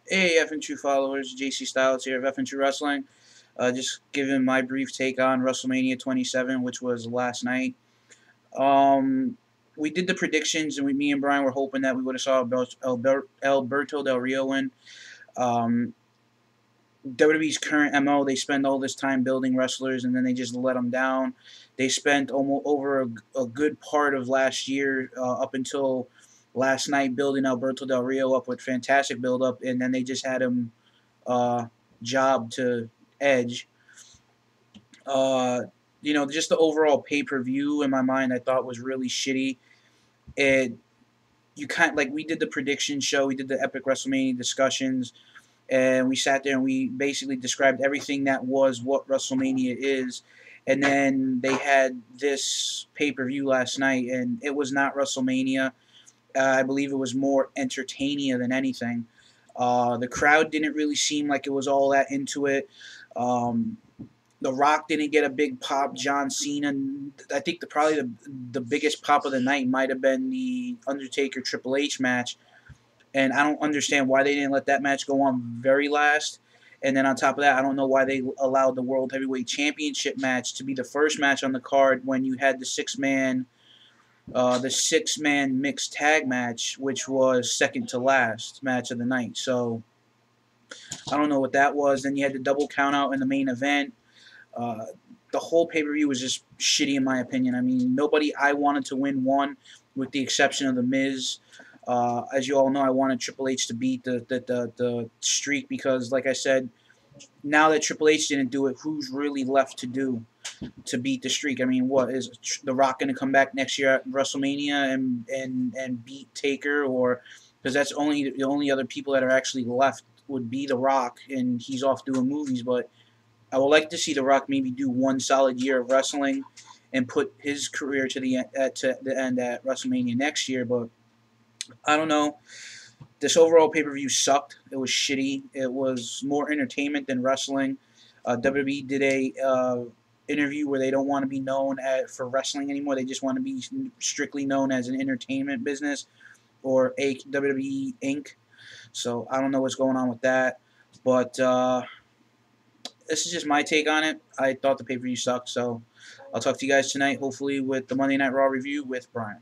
Hey, F and True followers, JC Styles here of F and True Wrestling. Just giving my brief take on WrestleMania 27, which was last night. Um, we did the predictions, and me and Brian were hoping that we would have saw Alberto Del Rio win. Um, WWE's current MO, they spend all this time building wrestlers, and then they just let them down. They spent almost over a good part of last year, up until last night, building Alberto Del Rio up with fantastic build up, and then they just had him uh, job to Edge. Uh, just the overall pay per view in my mind, I thought was really shitty. It you kind like we did the prediction show, we did the epic WrestleMania discussions, and we sat there and we basically described everything that was what WrestleMania is. And then they had this pay per view last night, and it was not WrestleMania. I believe it was more entertaining than anything. The crowd didn't really seem like it was all that into it. Um, the Rock didn't get a big pop. John Cena, I think probably the biggest pop of the night might have been the Undertaker Triple H match, and I don't understand why they didn't let that match go on very last. And then on top of that, I don't know why they allowed the World Heavyweight Championship match to be the first match on the card when you had the six man mixed tag match, which was second to last match of the night. So I don't know what that was. Then you had the double count out in the main event. Uh, the whole pay per view was just shitty in my opinion. I mean, nobody I wanted to win won, with the exception of the Miz. As you all know, I wanted Triple H to beat the streak because, like I said, now that Triple H didn't do it, who's really left to do to beat the streak? I mean, what is The Rock going to come back next year at WrestleMania and beat Taker, or because that's only the only other people that are actually left would be The Rock, and he's off doing movies. But I would like to see The Rock maybe do one solid year of wrestling and put his career to the end at WrestleMania next year. But I don't know. This overall pay per view sucked. It was shitty. It was more entertainment than wrestling. WWE did a interview where they don't want to be known for wrestling anymore. They just want to be strictly known as an entertainment business, or a WWE Inc. So I don't know what's going on with that. But this is just my take on it. I thought the pay per view sucked. So I'll talk to you guys tonight, hopefully with the Monday Night Raw review with Brian.